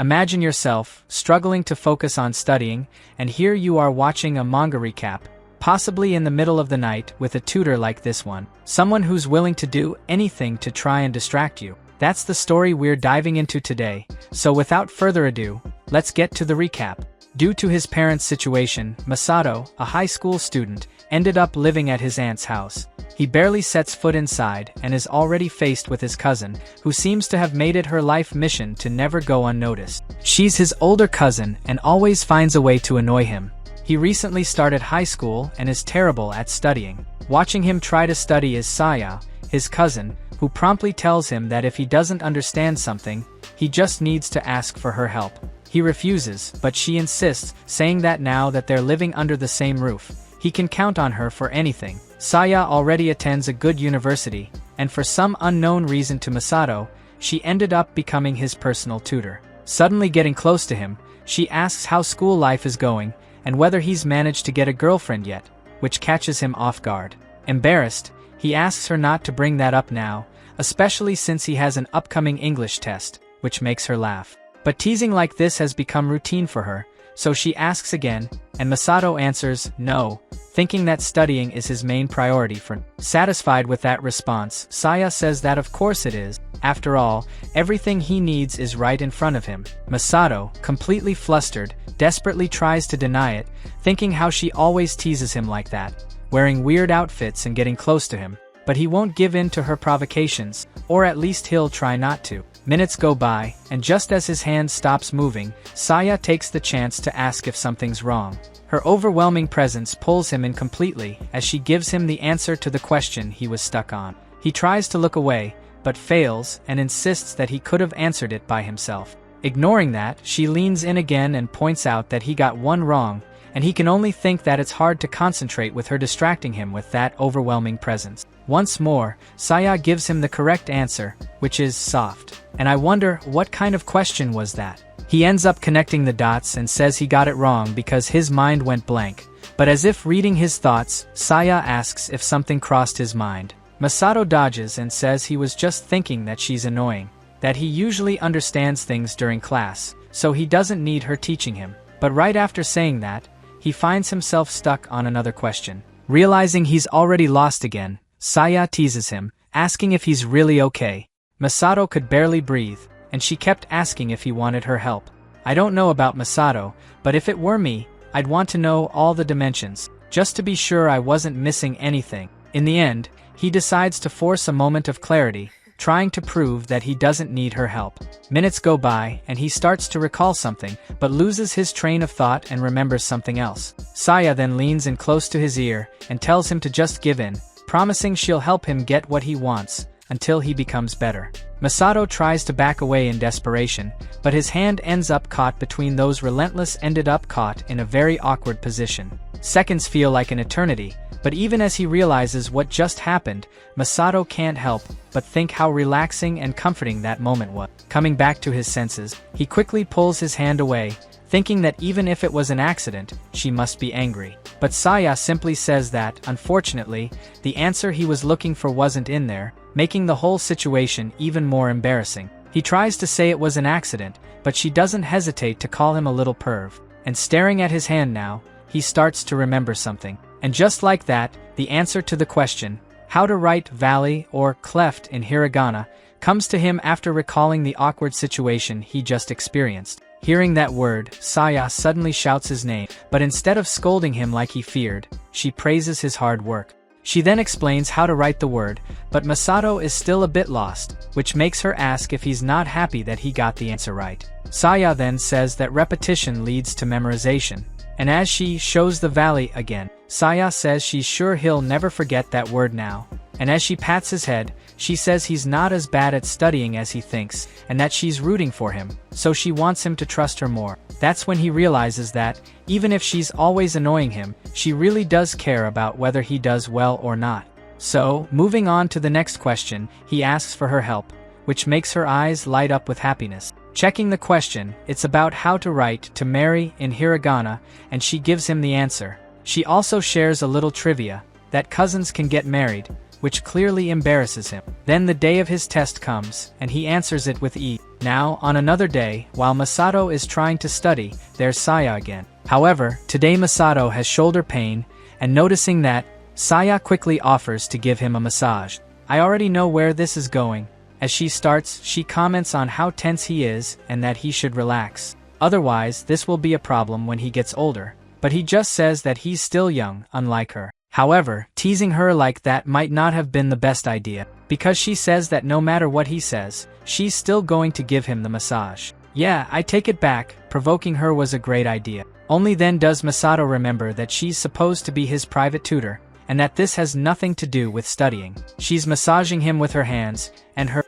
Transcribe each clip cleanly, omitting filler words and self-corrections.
Imagine yourself, struggling to focus on studying, and here you are watching a manga recap, possibly in the middle of the night with a tutor like this one. Someone who's willing to do anything to try and distract you. That's the story we're diving into today, so without further ado, let's get to the recap. Due to his parents' situation, Masato, a high school student, ended up living at his aunt's house. He barely sets foot inside and is already faced with his cousin, who seems to have made it her life mission to never go unnoticed. She's his older cousin and always finds a way to annoy him. He recently started high school and is terrible at studying. Watching him try to study is Saya, his cousin, who promptly tells him that if he doesn't understand something, he just needs to ask for her help. He refuses, but she insists, saying that now that they're living under the same roof, he can count on her for anything. Saya already attends a good university, and for some unknown reason to Masato, she ended up becoming his personal tutor. Suddenly getting close to him, she asks how school life is going, and whether he's managed to get a girlfriend yet, which catches him off guard. Embarrassed, he asks her not to bring that up now, especially since he has an upcoming English test, which makes her laugh. But teasing like this has become routine for her, so she asks again, and Masato answers no, thinking that studying is his main priority for him. Satisfied with that response, Saya says that of course it is. After all, everything he needs is right in front of him. Masato, completely flustered, desperately tries to deny it, thinking how she always teases him like that, wearing weird outfits and getting close to him. But he won't give in to her provocations, or at least he'll try not to. Minutes go by, and just as his hand stops moving, Saya takes the chance to ask if something's wrong. Her overwhelming presence pulls him in completely as she gives him the answer to the question he was stuck on. He tries to look away, but fails and insists that he could have answered it by himself. Ignoring that, she leans in again and points out that he got one wrong, and he can only think that it's hard to concentrate with her distracting him with that overwhelming presence. Once more, Saya gives him the correct answer, which is soft. And I wonder, what kind of question was that? He ends up connecting the dots and says he got it wrong because his mind went blank. But as if reading his thoughts, Saya asks if something crossed his mind. Masato dodges and says he was just thinking that she's annoying, that he usually understands things during class, so he doesn't need her teaching him. But right after saying that, he finds himself stuck on another question. Realizing he's already lost again, Saya teases him, asking if he's really okay. Masato could barely breathe, and she kept asking if he wanted her help. I don't know about Masato, but if it were me, I'd want to know all the dimensions, just to be sure I wasn't missing anything. In the end, he decides to force a moment of clarity, trying to prove that he doesn't need her help. Minutes go by, and he starts to recall something, but loses his train of thought and remembers something else. Saya then leans in close to his ear and tells him to just give in, promising she'll help him get what he wants, until he becomes better. Masato tries to back away in desperation, but his hand ends up caught between those relentless ended up caught in a very awkward position. Seconds feel like an eternity, but even as he realizes what just happened, Masato can't help but think how relaxing and comforting that moment was. Coming back to his senses, he quickly pulls his hand away, thinking that even if it was an accident, she must be angry. But Saya simply says that, unfortunately, the answer he was looking for wasn't in there, making the whole situation even more embarrassing. He tries to say it was an accident, but she doesn't hesitate to call him a little perv. And staring at his hand now, he starts to remember something. And just like that, the answer to the question, how to write valley or cleft in hiragana, comes to him after recalling the awkward situation he just experienced. Hearing that word, Saya suddenly shouts his name, but instead of scolding him like he feared, she praises his hard work. She then explains how to write the word, but Masato is still a bit lost, which makes her ask if he's not happy that he got the answer right. Saya then says that repetition leads to memorization, and as she shows the valley again, Saya says she's sure he'll never forget that word now. And as she pats his head, she says he's not as bad at studying as he thinks, and that she's rooting for him, so she wants him to trust her more. That's when he realizes that, even if she's always annoying him, she really does care about whether he does well or not. So, moving on to the next question, he asks for her help, which makes her eyes light up with happiness. Checking the question, it's about how to write to marry in hiragana, and she gives him the answer. She also shares a little trivia, that cousins can get married, which clearly embarrasses him. Then the day of his test comes, and he answers it with ease. Now, on another day, while Masato is trying to study, there's Saya again. However, today Masato has shoulder pain, and noticing that, Saya quickly offers to give him a massage. I already know where this is going. As she starts, she comments on how tense he is and that he should relax. Otherwise, this will be a problem when he gets older. But he just says that he's still young, unlike her. However, teasing her like that might not have been the best idea, because she says that no matter what he says, she's still going to give him the massage. Yeah, I take it back, provoking her was a great idea. Only then does Masato remember that she's supposed to be his private tutor, and that this has nothing to do with studying. She's massaging him with her hands, and her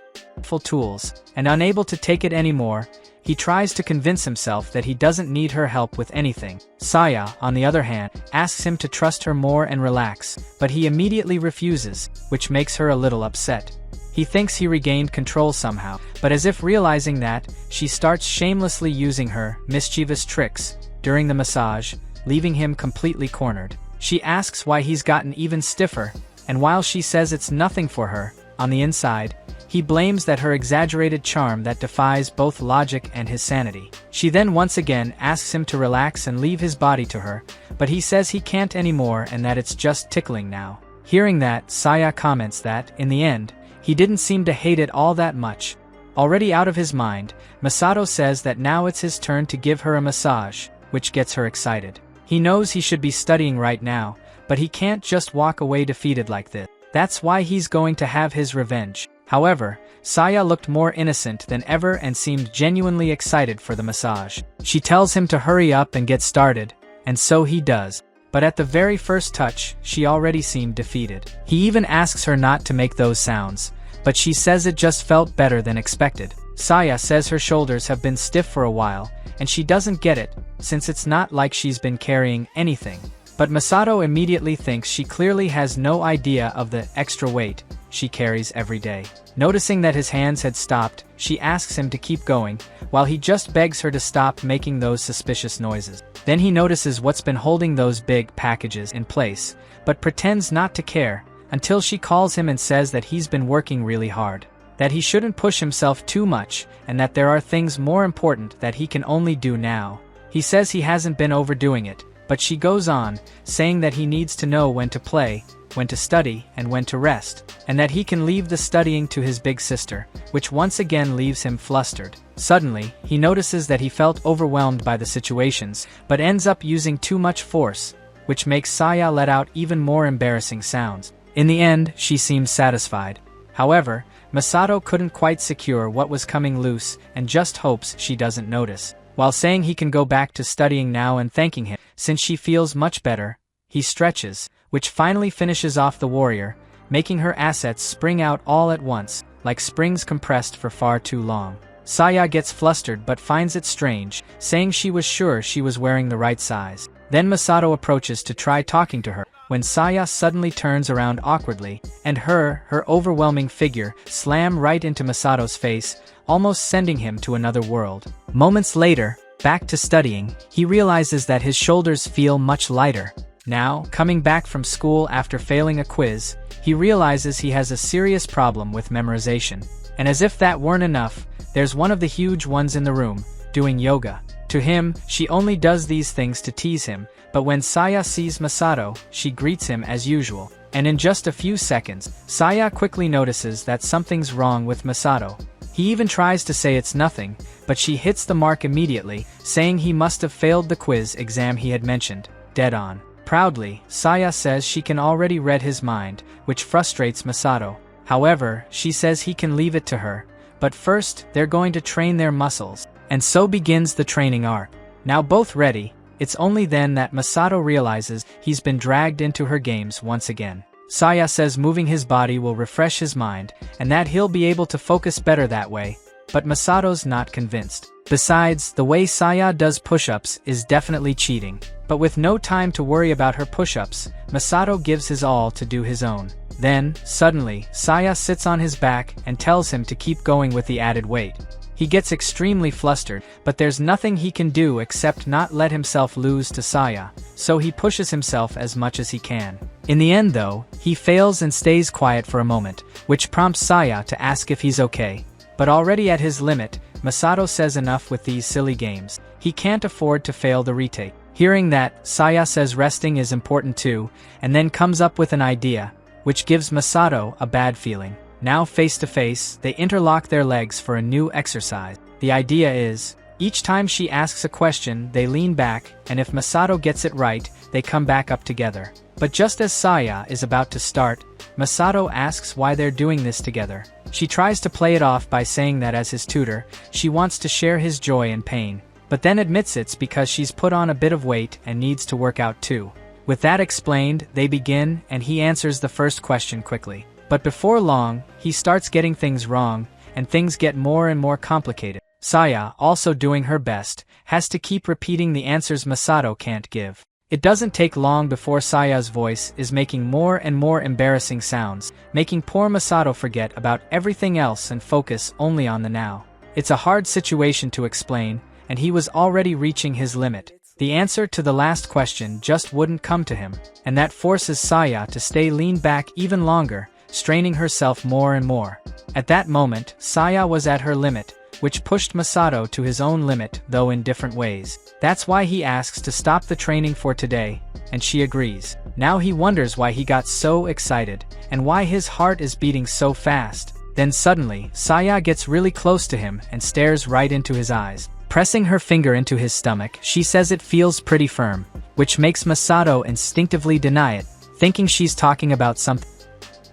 tools, and unable to take it anymore, he tries to convince himself that he doesn't need her help with anything. Saya, on the other hand, asks him to trust her more and relax, but he immediately refuses, which makes her a little upset. He thinks he regained control somehow, but as if realizing that, she starts shamelessly using her mischievous tricks during the massage, leaving him completely cornered. She asks why he's gotten even stiffer, and while she says it's nothing for her, on the inside, he blames that her exaggerated charm that defies both logic and his sanity. She then once again asks him to relax and leave his body to her, but he says he can't anymore and that it's just tickling now. Hearing that, Saya comments that, in the end, he didn't seem to hate it all that much. Already out of his mind, Masato says that now it's his turn to give her a massage, which gets her excited. He knows he should be studying right now, but he can't just walk away defeated like this. That's why he's going to have his revenge. However, Saya looked more innocent than ever and seemed genuinely excited for the massage. She tells him to hurry up and get started, and so he does. But at the very first touch, she already seemed defeated. He even asks her not to make those sounds, but she says it just felt better than expected. Saya says her shoulders have been stiff for a while, and she doesn't get it, since it's not like she's been carrying anything. But Masato immediately thinks she clearly has no idea of the extra weight she carries every day. Noticing that his hands had stopped, she asks him to keep going, while he just begs her to stop making those suspicious noises. Then he notices what's been holding those big packages in place, but pretends not to care, until she calls him and says that he's been working really hard, that he shouldn't push himself too much, and that there are things more important that he can only do now. He says he hasn't been overdoing it, but she goes on, saying that he needs to know when to play, when to study, and when to rest, and that he can leave the studying to his big sister, which once again leaves him flustered. Suddenly, he notices that he felt overwhelmed by the situations, but ends up using too much force, which makes Saya let out even more embarrassing sounds. In the end, she seems satisfied. However, Masato couldn't quite secure what was coming loose and just hopes she doesn't notice. While saying he can go back to studying now and thanking him, since she feels much better, he stretches, which finally finishes off the warrior, making her assets spring out all at once, like springs compressed for far too long. Saya gets flustered but finds it strange, saying she was sure she was wearing the right size. Then Masato approaches to try talking to her, when Saya suddenly turns around awkwardly, and her overwhelming figure slam right into Masato's face, almost sending him to another world. Moments later, back to studying, he realizes that his shoulders feel much lighter. Now, coming back from school after failing a quiz, he realizes he has a serious problem with memorization. And as if that weren't enough, there's one of the huge ones in the room, doing yoga. To him, she only does these things to tease him, but when Saya sees Masato, she greets him as usual. And in just a few seconds, Saya quickly notices that something's wrong with Masato. He even tries to say it's nothing, but she hits the mark immediately, saying he must have failed the quiz exam he had mentioned, dead on. Proudly, Saya says she can already read his mind, which frustrates Masato. However, she says he can leave it to her, but first, they're going to train their muscles. And so begins the training arc. Now both ready, it's only then that Masato realizes he's been dragged into her games once again. Saya says moving his body will refresh his mind, and that he'll be able to focus better that way, but Masato's not convinced. Besides, the way Saya does push-ups is definitely cheating. But with no time to worry about her push-ups, Masato gives his all to do his own. Then, suddenly, Saya sits on his back and tells him to keep going with the added weight. He gets extremely flustered, but there's nothing he can do except not let himself lose to Saya, so he pushes himself as much as he can. In the end though, he fails and stays quiet for a moment, which prompts Saya to ask if he's okay. But already at his limit, Masato says enough with these silly games. He can't afford to fail the retake. Hearing that, Saya says resting is important too, and then comes up with an idea, which gives Masato a bad feeling. Now face to face, they interlock their legs for a new exercise. The idea is, each time she asks a question, they lean back, and if Masato gets it right, they come back up together. But just as Saya is about to start, Masato asks why they're doing this together. She tries to play it off by saying that as his tutor, she wants to share his joy and pain, but then admits it's because she's put on a bit of weight and needs to work out too. With that explained, they begin, and he answers the first question quickly. But before long, he starts getting things wrong, and things get more and more complicated. Saya, also doing her best, has to keep repeating the answers Masato can't give. It doesn't take long before Saya's voice is making more and more embarrassing sounds, making poor Masato forget about everything else and focus only on the now. It's a hard situation to explain, and he was already reaching his limit. The answer to the last question just wouldn't come to him, and that forces Saya to stay leaned back even longer, straining herself more and more. At that moment, Saya was at her limit, which pushed Masato to his own limit, though in different ways. That's why he asks to stop the training for today, and she agrees. Now he wonders why he got so excited, and why his heart is beating so fast. Then suddenly, Saya gets really close to him and stares right into his eyes. Pressing her finger into his stomach, she says it feels pretty firm, which makes Masato instinctively deny it, thinking she's talking about something.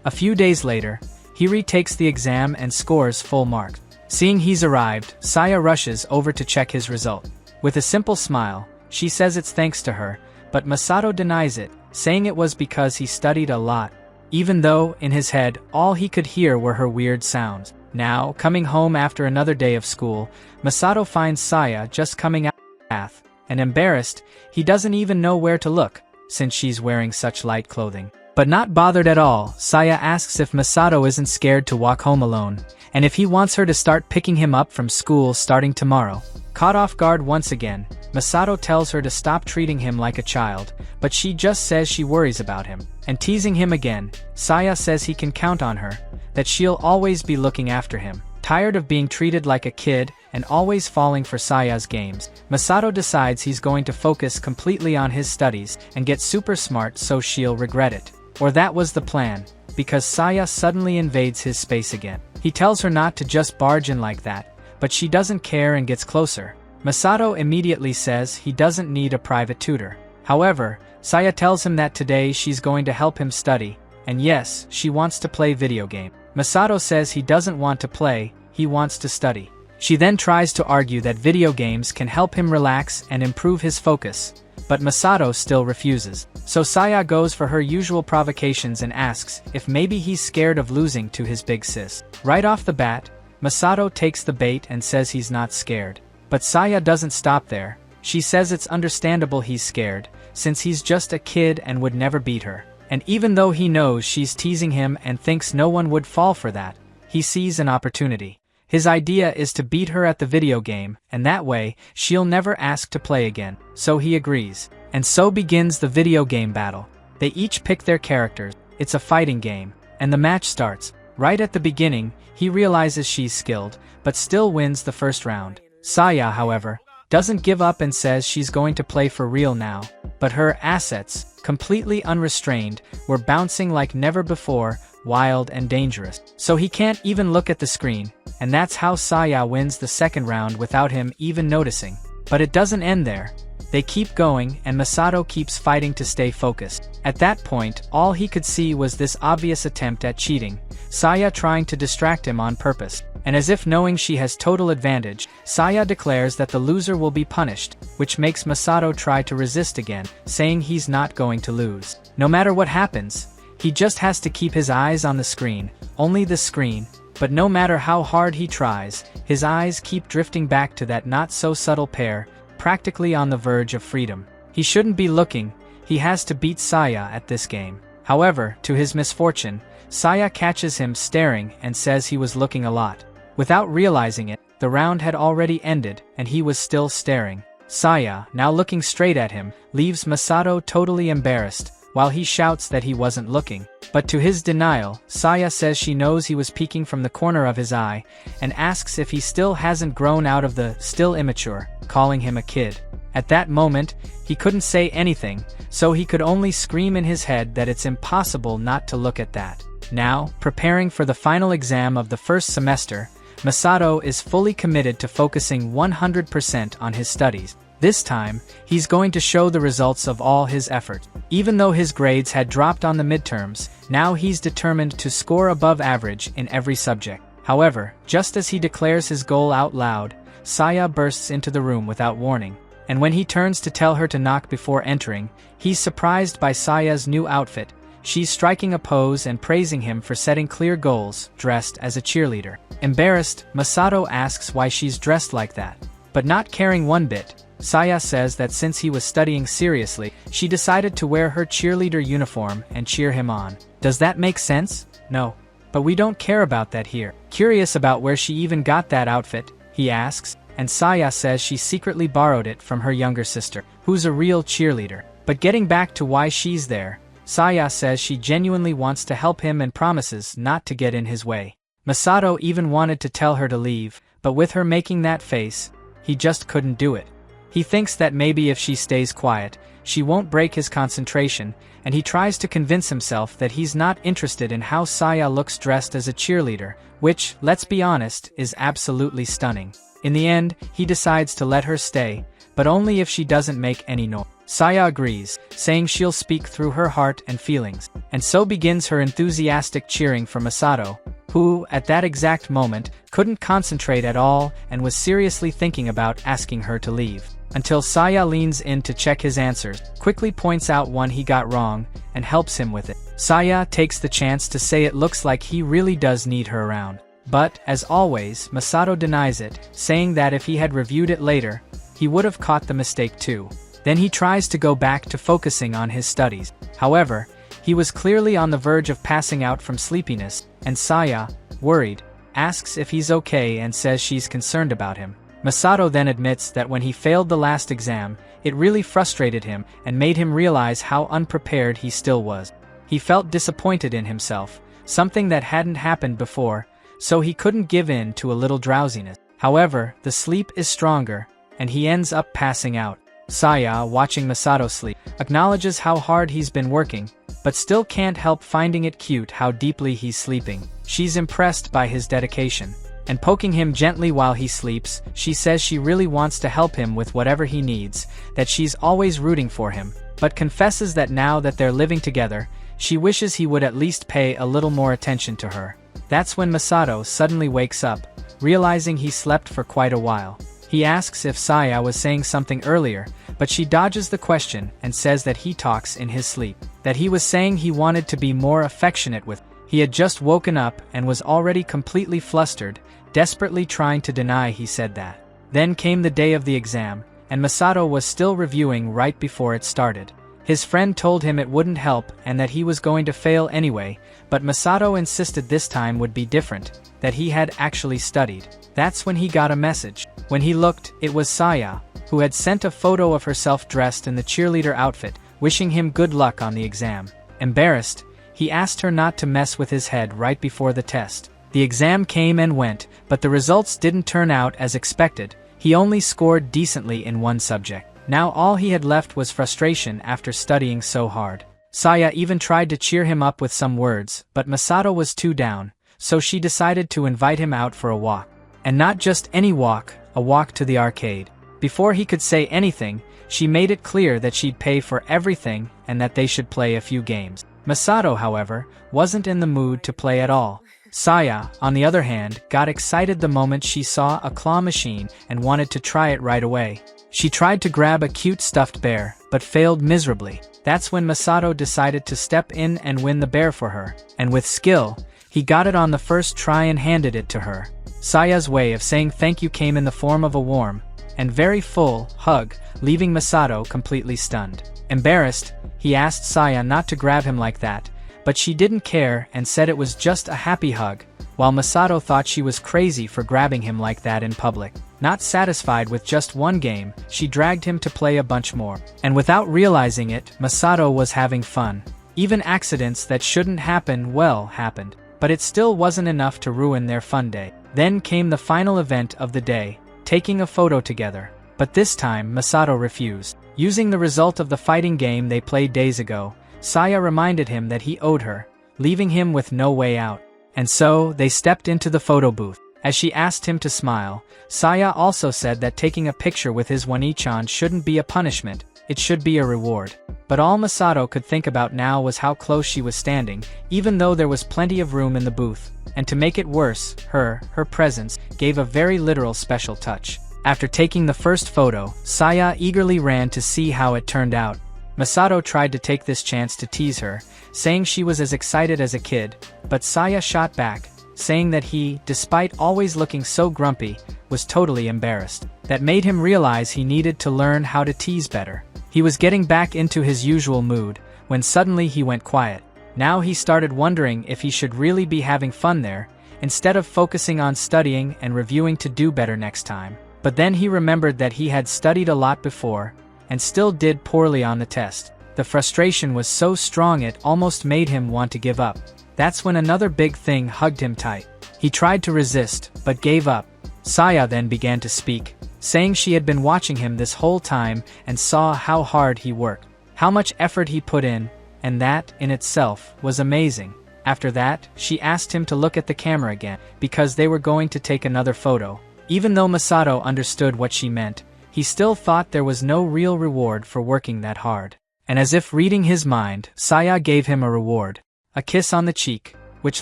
A few days later, he retakes the exam and scores full marks. Seeing he's arrived, Saya rushes over to check his result. With a simple smile, she says it's thanks to her, but Masato denies it, saying it was because he studied a lot, even though, in his head, all he could hear were her weird sounds. Now, coming home after another day of school, Masato finds Saya just coming out of the bath, and embarrassed, he doesn't even know where to look, since she's wearing such light clothing. But not bothered at all, Saya asks if Masato isn't scared to walk home alone, and if he wants her to start picking him up from school starting tomorrow. Caught off guard once again, Masato tells her to stop treating him like a child, but she just says she worries about him. And teasing him again, Saya says he can count on her, that she'll always be looking after him. Tired of being treated like a kid and always falling for Saya's games, Masato decides he's going to focus completely on his studies and get super smart so she'll regret it. Or that was the plan, because Saya suddenly invades his space again. He tells her not to just barge in like that, but she doesn't care and gets closer. Masato immediately says he doesn't need a private tutor. However, Saya tells him that today she's going to help him study, and yes, she wants to play video game. Masato says he doesn't want to play, he wants to study. She then tries to argue that video games can help him relax and improve his focus, but Masato still refuses. So Saya goes for her usual provocations and asks if maybe he's scared of losing to his big sis. Right off the bat, Masato takes the bait and says he's not scared. But Saya doesn't stop there. She says it's understandable he's scared, since he's just a kid and would never beat her. And even though he knows she's teasing him and thinks no one would fall for that, he sees an opportunity. His idea is to beat her at the video game, and that way, she'll never ask to play again. So he agrees. And so begins the video game battle. They each pick their characters. It's a fighting game, and the match starts. Right at the beginning, he realizes she's skilled, but still wins the first round. Saya, however, doesn't give up and says she's going to play for real now. But her assets, completely unrestrained, were bouncing like never before, wild and dangerous. So he can't even look at the screen, and that's how Saya wins the second round without him even noticing. But it doesn't end there. They keep going, and Masato keeps fighting to stay focused. At that point, all he could see was this obvious attempt at cheating, Saya trying to distract him on purpose. And as if knowing she has total advantage, Saya declares that the loser will be punished, which makes Masato try to resist again, saying he's not going to lose. No matter what happens, he just has to keep his eyes on the screen, only the screen. But no matter how hard he tries, his eyes keep drifting back to that not-so-subtle pair, practically on the verge of freedom. He shouldn't be looking, he has to beat Saya at this game. However, to his misfortune, Saya catches him staring and says he was looking a lot. Without realizing it, the round had already ended and he was still staring. Saya, now looking straight at him, leaves Masato totally embarrassed, while he shouts that he wasn't looking. But to his denial, Saya says she knows he was peeking from the corner of his eye, and asks if he still hasn't grown out of the still immature, calling him a kid. At that moment, he couldn't say anything, so he could only scream in his head that it's impossible not to look at that. Now, preparing for the final exam of the first semester, Masato is fully committed to focusing 100% on his studies. This time, he's going to show the results of all his efforts. Even though his grades had dropped on the midterms, now he's determined to score above average in every subject. However, just as he declares his goal out loud, Saya bursts into the room without warning. And when he turns to tell her to knock before entering, he's surprised by Saya's new outfit. She's striking a pose and praising him for setting clear goals, dressed as a cheerleader. Embarrassed, Masato asks why she's dressed like that. But not caring one bit, Saya says that since he was studying seriously, she decided to wear her cheerleader uniform and cheer him on. Does that make sense? No. But we don't care about that here. Curious about where she even got that outfit, he asks, and Saya says she secretly borrowed it from her younger sister, who's a real cheerleader. But getting back to why she's there, Saya says she genuinely wants to help him and promises not to get in his way. Masato even wanted to tell her to leave, but with her making that face, he just couldn't do it. He thinks that maybe if she stays quiet, she won't break his concentration, and he tries to convince himself that he's not interested in how Saya looks dressed as a cheerleader, which, let's be honest, is absolutely stunning. In the end, he decides to let her stay, but only if she doesn't make any noise. Saya agrees, saying she'll speak through her heart and feelings, and so begins her enthusiastic cheering for Masato, who, at that exact moment, couldn't concentrate at all and was seriously thinking about asking her to leave. Until Saya leans in to check his answers, quickly points out one he got wrong, and helps him with it. Saya takes the chance to say it looks like he really does need her around. But, as always, Masato denies it, saying that if he had reviewed it later, he would have caught the mistake too. Then he tries to go back to focusing on his studies. However, he was clearly on the verge of passing out from sleepiness, and Saya, worried, asks if he's okay and says she's concerned about him. Masato then admits that when he failed the last exam, it really frustrated him and made him realize how unprepared he still was. He felt disappointed in himself, something that hadn't happened before, so he couldn't give in to a little drowsiness. However, the sleep is stronger, and he ends up passing out. Saya, watching Masato sleep, acknowledges how hard he's been working, but still can't help finding it cute how deeply he's sleeping. She's impressed by his dedication. And poking him gently while he sleeps, she says she really wants to help him with whatever he needs, that she's always rooting for him, but confesses that now that they're living together, she wishes he would at least pay a little more attention to her. That's when Masato suddenly wakes up, realizing he slept for quite a while. He asks if Saya was saying something earlier, but she dodges the question and says that he talks in his sleep, that he was saying he wanted to be more affectionate with her. He had just woken up and was already completely flustered, desperately trying to deny he said that. Then came the day of the exam, and Masato was still reviewing right before it started. His friend told him it wouldn't help and that he was going to fail anyway, but Masato insisted this time would be different, that he had actually studied. That's when he got a message. When he looked, it was Saya, who had sent a photo of herself dressed in the cheerleader outfit, wishing him good luck on the exam. Embarrassed, he asked her not to mess with his head right before the test. The exam came and went, but the results didn't turn out as expected. He only scored decently in one subject. Now all he had left was frustration after studying so hard. Saya even tried to cheer him up with some words, but Masato was too down, so she decided to invite him out for a walk. And not just any walk, a walk to the arcade. Before he could say anything, she made it clear that she'd pay for everything and that they should play a few games. Masato, however, wasn't in the mood to play at all. Saya, on the other hand, got excited the moment she saw a claw machine and wanted to try it right away. She tried to grab a cute stuffed bear, but failed miserably. That's when Masato decided to step in and win the bear for her, and with skill, he got it on the first try and handed it to her. Saya's way of saying thank you came in the form of a warm, and very full, hug, leaving Masato completely stunned. Embarrassed, he asked Saya not to grab him like that, but she didn't care and said it was just a happy hug, while Masato thought she was crazy for grabbing him like that in public. Not satisfied with just one game, she dragged him to play a bunch more. And without realizing it, Masato was having fun. Even accidents that shouldn't happen, well, happened. But it still wasn't enough to ruin their fun day. Then came the final event of the day, taking a photo together. But this time, Masato refused. Using the result of the fighting game they played days ago, Saya reminded him that he owed her, leaving him with no way out. And so, they stepped into the photo booth. As she asked him to smile, Saya also said that taking a picture with his Wani-chan shouldn't be a punishment, it should be a reward. But all Masato could think about now was how close she was standing, even though there was plenty of room in the booth. And to make it worse, her presence, gave a very literal special touch. After taking the first photo, Saya eagerly ran to see how it turned out. Masato tried to take this chance to tease her, saying she was as excited as a kid, but Saya shot back, saying that he, despite always looking so grumpy, was totally embarrassed. That made him realize he needed to learn how to tease better. He was getting back into his usual mood, when suddenly he went quiet. Now he started wondering if he should really be having fun there, instead of focusing on studying and reviewing to do better next time. But then he remembered that he had studied a lot before, and still did poorly on the test. The frustration was so strong it almost made him want to give up. That's when another big thing hugged him tight. He tried to resist, but gave up. Saya then began to speak, saying she had been watching him this whole time and saw how hard he worked, how much effort he put in, and that, in itself, was amazing. After that, she asked him to look at the camera again, because they were going to take another photo. Even though Masato understood what she meant, he still thought there was no real reward for working that hard. And as if reading his mind, Saya gave him a reward. A kiss on the cheek, which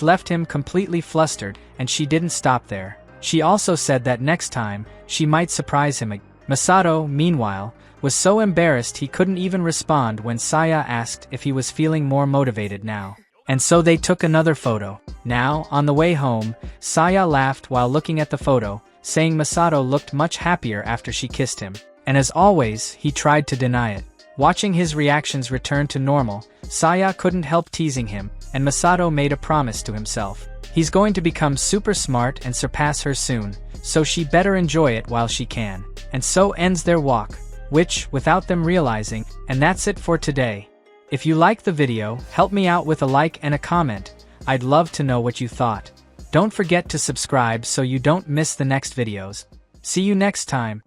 left him completely flustered, and she didn't stop there. She also said that next time, she might surprise him again. Masato, meanwhile, was so embarrassed he couldn't even respond when Saya asked if he was feeling more motivated now. And so they took another photo. Now, on the way home, Saya laughed while looking at the photo, saying Masato looked much happier after she kissed him. And as always, he tried to deny it. Watching his reactions return to normal, Saya couldn't help teasing him, and Masato made a promise to himself. He's going to become super smart and surpass her soon, so she better enjoy it while she can. And so ends their walk, which, without them realizing, and that's it for today. If you liked the video, help me out with a like and a comment. I'd love to know what you thought. Don't forget to subscribe so you don't miss the next videos. See you next time.